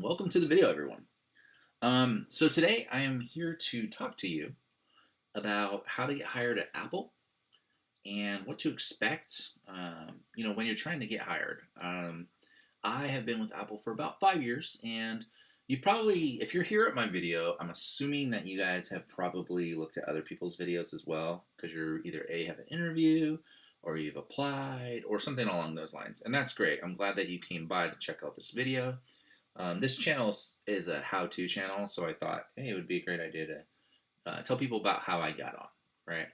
Welcome to the video, everyone. So today I am here to talk to you about how to get hired at Apple and what to expect, when you're trying to get hired. I have been with Apple for about 5 years, and you probably, if you're here at my video, I'm assuming that you guys have probably looked at other people's videos as well, because you're either have an interview, or you've applied, or something along those lines. And that's great. I'm glad that you came by to check out this video. This channel is a how-to channel, so I thought, hey, it would be a great idea to tell people about how I got on, right?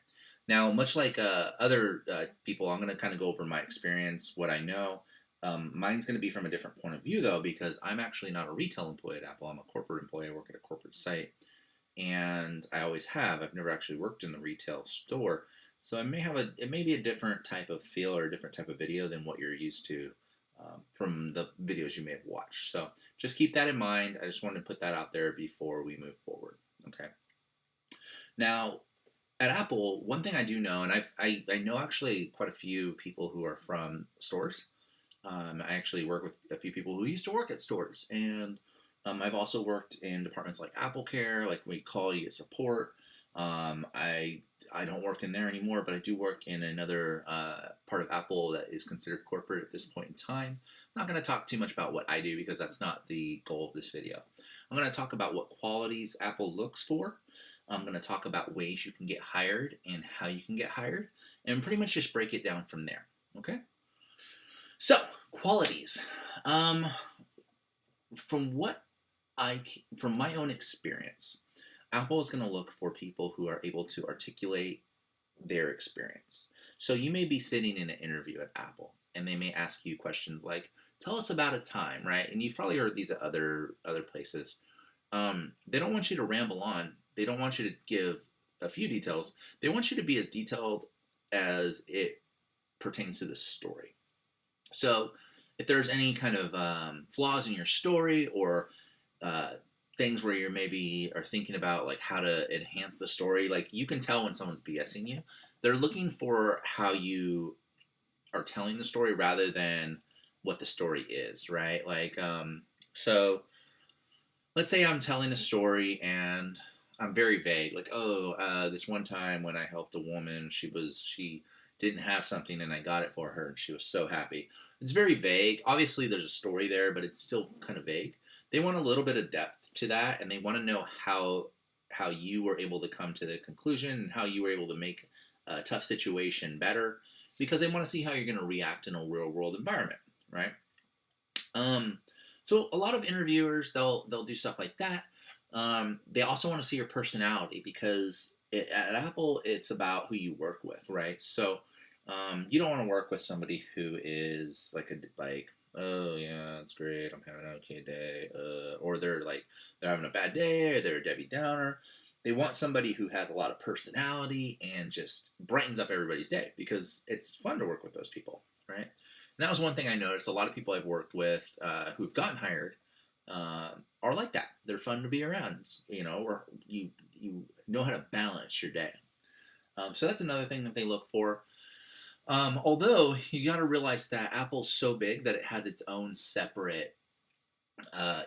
Now, much like other people, I'm going to kind of go over my experience, what I know. Mine's going to be from a different point of view, though, because I'm actually not a retail employee at Apple. I'm a corporate employee. I work at a corporate site, and I always have. I've never actually worked in the retail store, so it may be a different type of feel or a different type of video than what you're used to from the videos you may have watched. So just keep that in mind. I just wanted to put that out there before we move forward. Okay. Now, at Apple, one thing I do know, and I know actually quite a few people who are from stores. I actually work with a few people who used to work at stores, and I've also worked in departments like Apple Care, like when you call, you get support. I don't work in there anymore, but I do work in another part of Apple that is considered corporate at this point in time. I'm not going to talk too much about what I do because that's not the goal of this video. I'm going to talk about what qualities Apple looks for. I'm going to talk about ways you can get hired and how you can get hired, and pretty much just break it down from there. Okay? So, qualities. From my own experience, Apple is going to look for people who are able to articulate their experience. So you may be sitting in an interview at Apple, and they may ask you questions like, "Tell us about a time," right? And you've probably heard these at other places. They don't want you to ramble on. They don't want you to give a few details. They want you to be as detailed as it pertains to the story. So if there's any kind of flaws in your story, or things where you maybe are thinking about like how to enhance the story, like you can tell when someone's BSing you. They're looking for how you are telling the story rather than what the story is, right? Like, so let's say I'm telling a story and I'm very vague, like, this one time when I helped a woman, she didn't have something and I got it for her and she was so happy. It's very vague. Obviously there's a story there, but it's still kind of vague. They want a little bit of depth to that, and they want to know how you were able to come to the conclusion and how you were able to make a tough situation better, because they want to see how you're going to react in a real world environment, right? So a lot of interviewers, they'll do stuff like that. They also want to see your personality, because at Apple, it's about who you work with, right? So you don't want to work with somebody who is like oh yeah, it's great, I'm having an okay day, or they're having a bad day, or they're a Debbie Downer. They want somebody who has a lot of personality and just brightens up everybody's day, because it's fun to work with those people, right? And that was one thing I noticed. A lot of people I've worked with who've gotten hired are like that. They're fun to be around, or you know how to balance your day. So that's another thing that they look for. Although you got to realize that Apple's so big that it has its own separate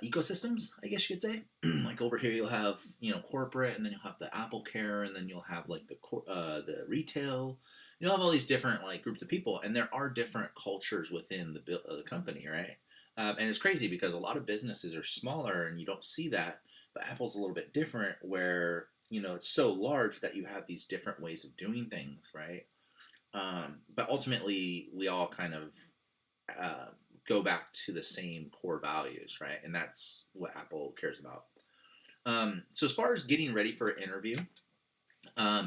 ecosystems, I guess you could say. Like over here, you'll have corporate, and then you'll have the Apple Care, and then you'll have like the retail. You'll have all these different like groups of people, and there are different cultures within the company, right? And it's crazy because a lot of businesses are smaller, and you don't see that. But Apple's a little bit different, where it's so large that you have these different ways of doing things, right? But ultimately, we all kind of go back to the same core values, right? And that's what Apple cares about. So as far as getting ready for an interview,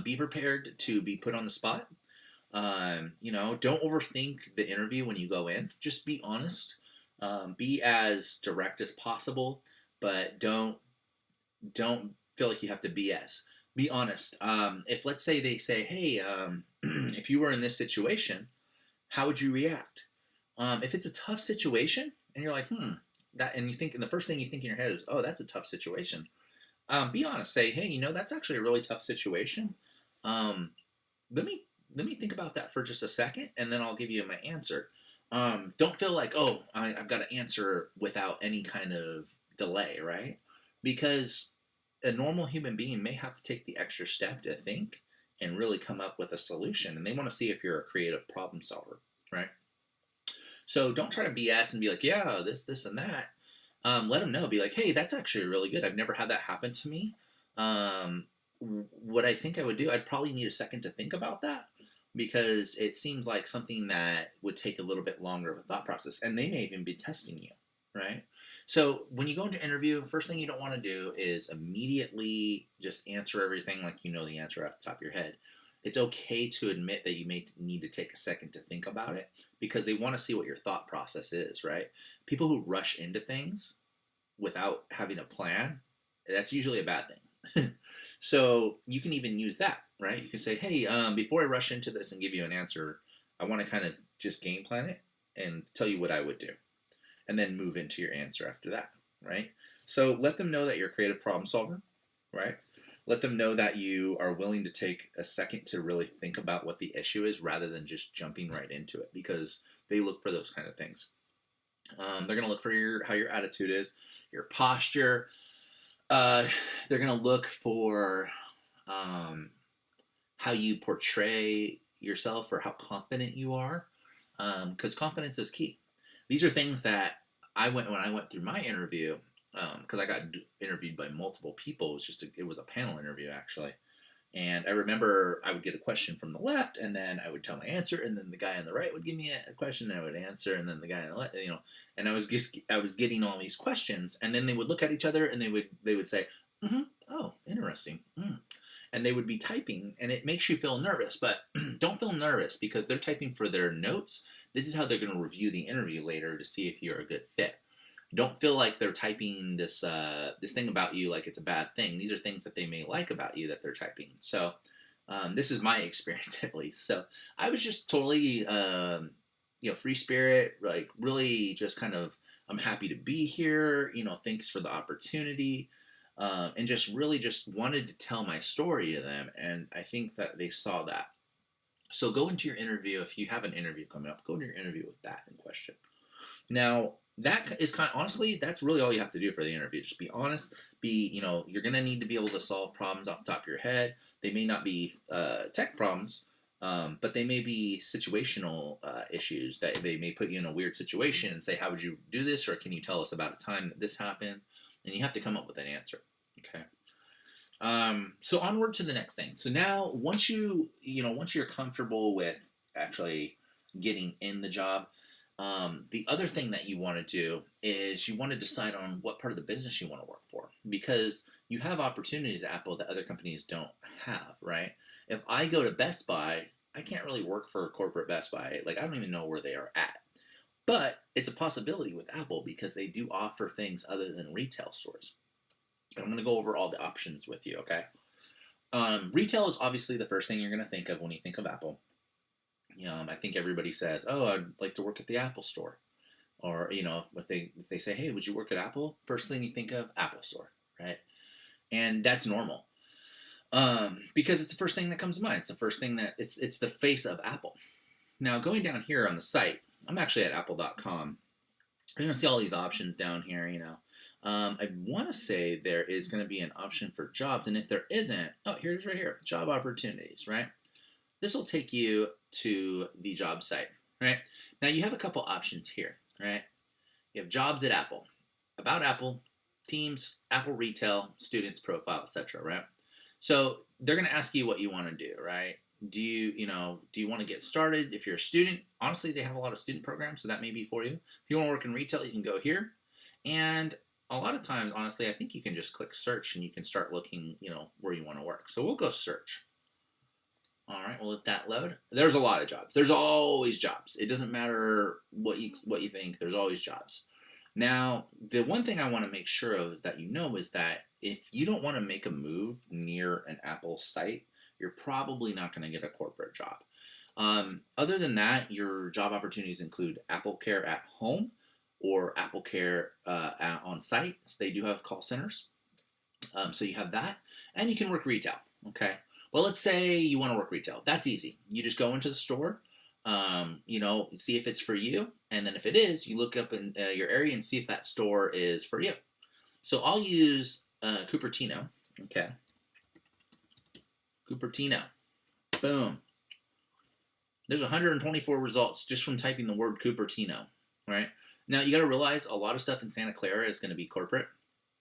be prepared to be put on the spot. Don't overthink the interview when you go in. Just be honest. Be as direct as possible, but don't feel like you have to BS. Be honest. If let's say they say, "Hey, if you were in this situation, how would you react?" If it's a tough situation and you're like, and the first thing you think in your head is, "Oh, that's a tough situation." Be honest. Say, "Hey, that's actually a really tough situation. Let me think about that for just a second, and then I'll give you my answer." Don't feel like, "Oh, I've got to answer without any kind of delay, right? Because a normal human being may have to take the extra step to think and really come up with a solution. And they want to see if you're a creative problem solver, right? So don't try to BS and be like, yeah, this, and that. Let them know. Be like, hey, that's actually really good. I've never had that happen to me. What I think I would do, I'd probably need a second to think about that because it seems like something that would take a little bit longer of a thought process. And they may even be testing you, right? So when you go into interview, first thing you don't want to do is immediately just answer everything like you know the answer off the top of your head. It's okay to admit that you may need to take a second to think about it because they want to see what your thought process is, right? People who rush into things without having a plan, that's usually a bad thing. So you can even use that, right? You can say, hey, before I rush into this and give you an answer, I want to kind of just game plan it and tell you what I would do. And then move into your answer after that, right? So let them know that you're a creative problem solver, right? Let them know that you are willing to take a second to really think about what the issue is rather than just jumping right into it because they look for those kind of things. They're going to look for how your attitude is, your posture. They're going to look for how you portray yourself or how confident you are because confidence is key. These are things that when I went through my interview, because I got interviewed by multiple people. It was a panel interview actually, and I remember I would get a question from the left, and then I would tell my answer, and then the guy on the right would give me a question, and I would answer, and then the guy on the left, and I was getting all these questions, and then they would look at each other, and they would say, "Oh, interesting," and they would be typing, and it makes you feel nervous, but don't feel nervous because they're typing for their notes. This is how they're going to review the interview later to see if you're a good fit. Don't feel like they're typing this thing about you like it's a bad thing. These are things that they may like about you that they're typing. So this is my experience at least. So I was just totally free spirit, like really just kind of I'm happy to be here. Thanks for the opportunity. And just really just wanted to tell my story to them. And I think that they saw that. So go into your interview. If you have an interview coming up, go into your interview with that in question. Now, that is honestly, that's really all you have to do for the interview. Just be honest. You're going to need to be able to solve problems off the top of your head. They may not be tech problems, but they may be situational issues that they may put you in a weird situation and say, how would you do this? Or can you tell us about a time that this happened? And you have to come up with an answer. Okay. So onward to the next thing. So now once you're comfortable with actually getting in the job, the other thing that you want to do is you want to decide on what part of the business you want to work for because you have opportunities at Apple that other companies don't have, right? If I go to Best Buy, I can't really work for a corporate Best Buy. Like I don't even know where they are at. But it's a possibility with Apple because they do offer things other than retail stores. I'm going to go over all the options with you, okay? Retail is obviously the first thing you're going to think of when you think of Apple. I think everybody says, "Oh, I'd like to work at the Apple Store," or if they say, "Hey, would you work at Apple?" First thing you think of Apple Store, right? And that's normal because it's the first thing that comes to mind. It's the first thing that it's the face of Apple. Now, going down here on the site, I'm actually at apple.com. You're going to see all these options down here, I want to say there is going to be an option for jobs, and if there isn't, here it is right here, job opportunities, right? This will take you to the job site, right? Now you have a couple options here, right? You have jobs at Apple, about Apple, teams, Apple retail, students, profile, etc., right? So they're going to ask you what you want to do, right? Do you want to get started? If you're a student, honestly, they have a lot of student programs, so that may be for you. If you want to work in retail, you can go here. And a lot of times, honestly, I think you can just click search and you can start looking, where you want to work. So we'll go search. All right, we'll let that load. There's a lot of jobs. There's always jobs. It doesn't matter what you think. There's always jobs. Now, the one thing I want to make sure of that is that if you don't want to make a move near an Apple site, you're probably not going to get a corporate job. Other than that, your job opportunities include Apple Care at home or Apple Care on site. So they do have call centers. So you have that, and you can work retail. Okay. Well, let's say you want to work retail. That's easy. You just go into the store, see if it's for you, and then if it is, you look up in your area and see if that store is for you. So I'll use Cupertino. Okay. Cupertino. Boom. There's 124 results just from typing the word Cupertino, right? Now, you got to realize a lot of stuff in Santa Clara is going to be corporate,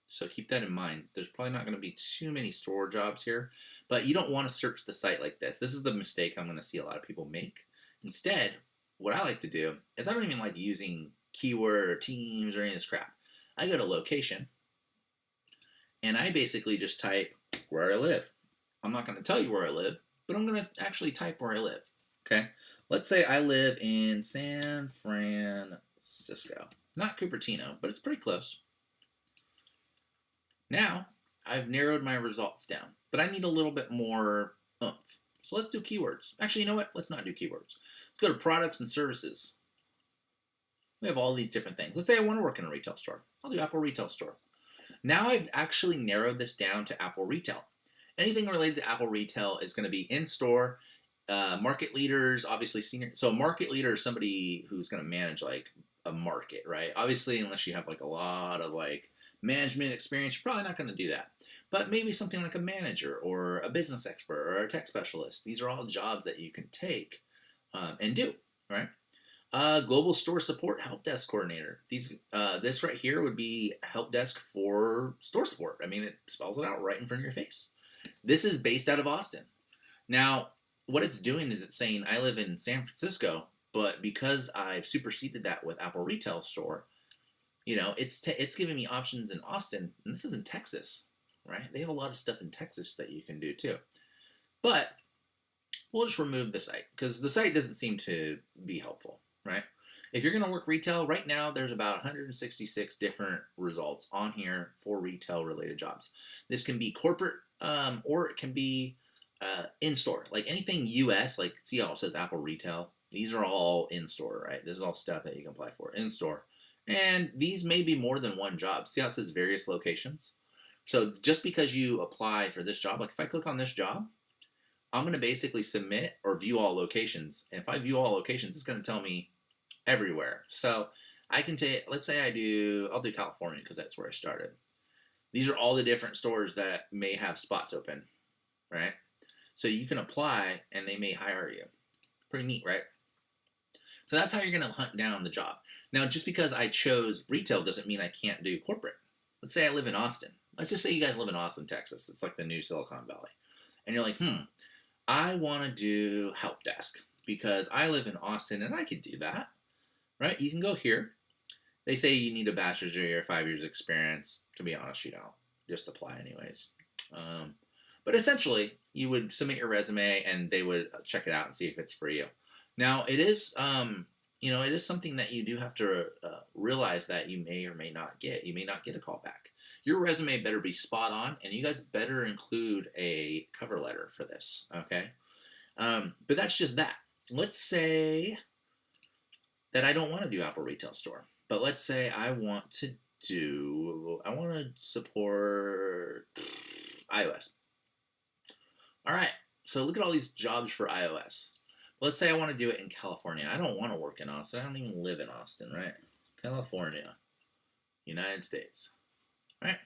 so keep that in mind. There's probably not going to be too many store jobs here, but you don't want to search the site like this. This is the mistake I'm going to see a lot of people make. Instead, what I like to do is I don't even like using keyword or teams or any of this crap. I go to location, and I basically just type where I live. I'm not going to tell you where I live, but I'm going to actually type where I live. Okay, let's say I live in San Francisco. Not Cupertino, but it's pretty close. Now, I've narrowed my results down, but I need a little bit more oomph. So let's do keywords. Actually, you know what? Let's not do keywords. Let's go to products and services. We have all these different things. Let's say I want to work in a retail store. I'll do Apple Retail Store. Now I've actually narrowed this down to Apple Retail. Anything related to Apple Retail is going to be in-store. Market leaders, obviously senior. So market leader is somebody who's going to manage like a market, right? Obviously, unless you have like a lot of like management experience, you're probably not going to do that. But maybe something like a manager or a business expert or a tech specialist. These are all jobs that you can take and do, right? Global store support help desk coordinator. This right here would be help desk for store support. I mean, it spells it out right in front of your face. This is based out of Austin. Now, what it's doing is it's saying I live in San Francisco, but because I've superseded that with Apple Retail Store, you know, it's giving me options in Austin, and this is in Texas, right? They have a lot of stuff in Texas that you can do too. But we'll just remove the site because the site doesn't seem to be helpful, right? If you're going to work retail, right now there's about 166 different results on here for retail-related jobs. This can be corporate, or it can be in-store. Like anything U.S., like see how it says Apple Retail? These are all in-store, right? This is all stuff that you can apply for in-store. And these may be more than one job. See how it says various locations? So just because you apply for this job, like if I click on this job, I'm going to basically submit or view all locations. And if I view all locations, it's going to tell me everywhere. So I can take, let's say I'll do California because that's where I started. These are all the different stores that may have spots open, right? So you can apply and they may hire you. Pretty neat, right? So that's how you're going to hunt down the job. Now, just because I chose retail doesn't mean I can't do corporate. Let's say I live in Austin. Let's just say you guys live in Austin, Texas. It's like the new Silicon Valley. And you're like, I want to do help desk because I live in Austin and I could do that, right? You can go here. They say you need a bachelor's degree or 5 years experience. To be honest, you don't. Just apply anyways. But essentially, you would submit your resume and they would check it out and see if it's for you. Now, it is, it is something that you do have to realize that you may or may not get. You may not get a call back. Your resume better be spot on, and you guys better include a cover letter for this, okay? But that's just that. Let's say that I don't want to do Apple Retail Store, but let's say I want to support iOS. All right, so look at all these jobs for iOS. Let's say I want to do it in California. I don't want to work in Austin. I don't even live in Austin, right? California, United States, right?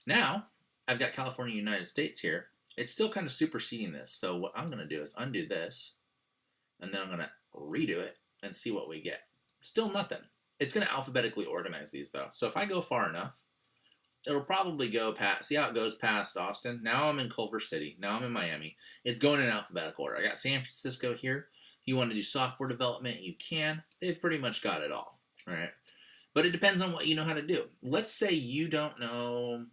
Now, I've got California, United States here. It's still kind of superseding this. So what I'm going to do is undo this, and then I'm going to redo it and see what we get. Still nothing. It's going to alphabetically organize these, though. So if I go far enough, it'll probably go past, see how it goes past Austin? Now I'm in Culver City. Now I'm in Miami. It's going in alphabetical order. I got San Francisco here. You want to do software development, you can. They've pretty much got it all, right? But it depends on what you know how to do. Let's say you don't know,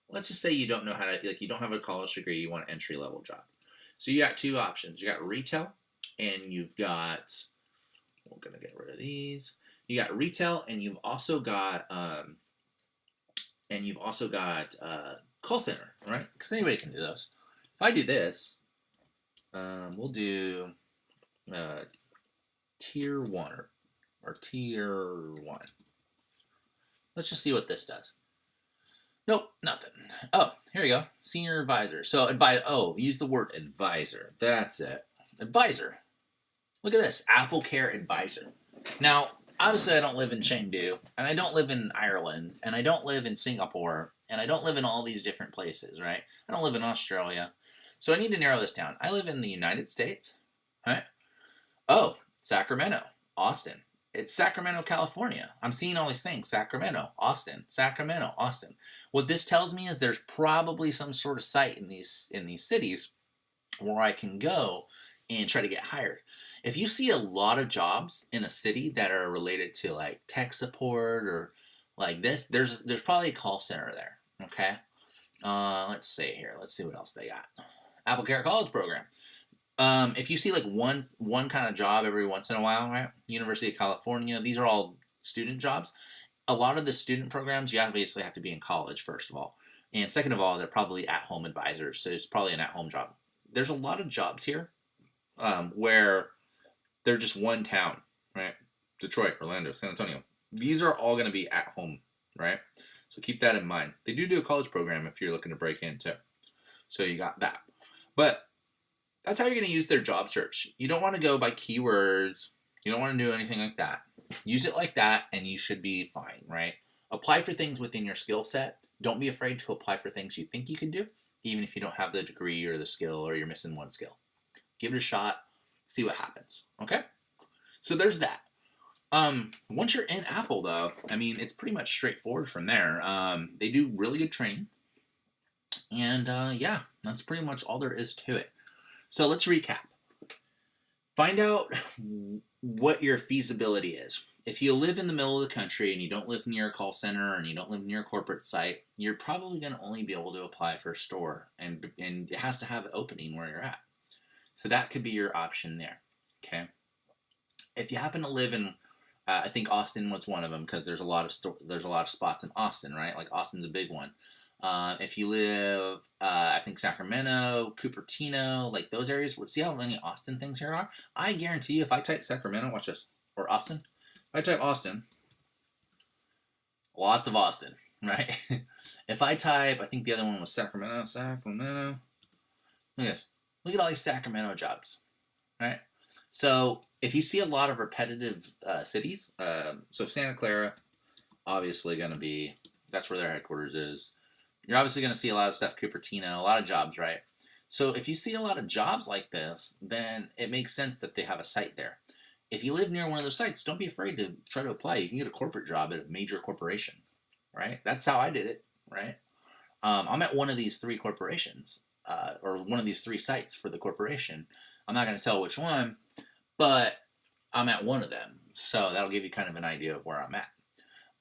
let's just say you don't know how to, like you don't have a college degree, you want an entry-level job. So you got two options. You got retail, and you've got, we're going to get rid of these. You got retail, and you've also got, call center, right? Because anybody can do those. If I do this, we'll do tier 1 or tier 1. Let's just see what this does. Nope, nothing. Oh, here we go. Senior advisor. So use the word advisor. That's it. Advisor. Look at this. Apple Care Advisor. Now, obviously I don't live in Chengdu, and I don't live in Ireland, and I don't live in Singapore, and I don't live in all these different places, right? I don't live in Australia. So I need to narrow this down. I live in the United States, right? Oh, Sacramento, Austin. It's Sacramento, California. I'm seeing all these things. Sacramento, Austin, Sacramento, Austin. What this tells me is there's probably some sort of site in these cities where I can go and try to get hired. If you see a lot of jobs in a city that are related to like tech support or like this, there's probably a call center there. Okay. Let's see here. Let's see what else they got. Apple Care College Program. If you see like one kind of job every once in a while, right? University of California, these are all student jobs. A lot of the student programs, you obviously have to be in college, first of all. And second of all, they're probably at-home advisors, so it's probably an at-home job. There's a lot of jobs here where they're just one town, right? Detroit, Orlando, San Antonio. These are all going to be at home, right? So keep that in mind. They do a college program if you're looking to break in too. So you got that. But that's how you're going to use their job search. You don't want to go by keywords. You don't want to do anything like that. Use it like that and you should be fine, right? Apply for things within your skill set. Don't be afraid to apply for things you think you can do, even if you don't have the degree or the skill or you're missing one skill. Give it a shot. See what happens. Okay? So there's that. Once you're in Apple, though, I mean, it's pretty much straightforward from there. They do really good training. And, yeah, that's pretty much all there is to it. So let's recap. Find out what your feasibility is. If you live in the middle of the country and you don't live near a call center and you don't live near a corporate site, you're probably going to only be able to apply for a store. And it has to have an opening where you're at. So that could be your option there. Okay. If you happen to live in, I think Austin was one of them because there's a lot of spots in Austin, right? Like Austin's a big one. If you live, I think Sacramento, Cupertino, like those areas. See how many Austin things here are? I guarantee you, if I type Sacramento, watch this, or Austin. If I type Austin, lots of Austin, right? If I type, I think the other one was Sacramento. Look at this. Look at all these Sacramento jobs, right? So if you see a lot of repetitive cities, so Santa Clara, obviously going to be, that's where their headquarters is. You're obviously going to see a lot of stuff, Cupertino, a lot of jobs, right? So if you see a lot of jobs like this, then it makes sense that they have a site there. If you live near one of those sites, don't be afraid to try to apply. You can get a corporate job at a major corporation, right? That's how I did it, right? I'm at one of these three corporations, or one of these three sites for the corporation. I'm not going to tell which one, but I'm at one of them. So that'll give you kind of an idea of where I'm at.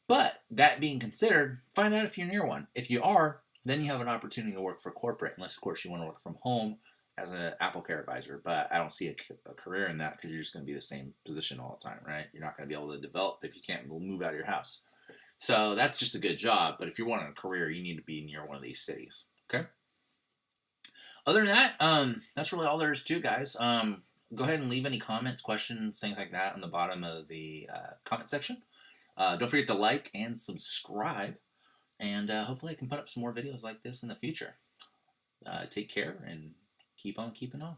But that being considered, find out if you're near one. If you are, then you have an opportunity to work for corporate, unless, of course, you want to work from home as an Apple Care advisor. But I don't see a career in that because you're just going to be the same position all the time, right? You're not going to be able to develop if you can't move out of your house. So that's just a good job. But if you're wanting a career, you need to be near one of these cities. Okay? Other than that, that's really all there is to, guys. Go ahead and leave any comments, questions, things like that on the bottom of the comment section. Don't forget to like and subscribe. And hopefully I can put up some more videos like this in the future. Take care and keep on keeping on.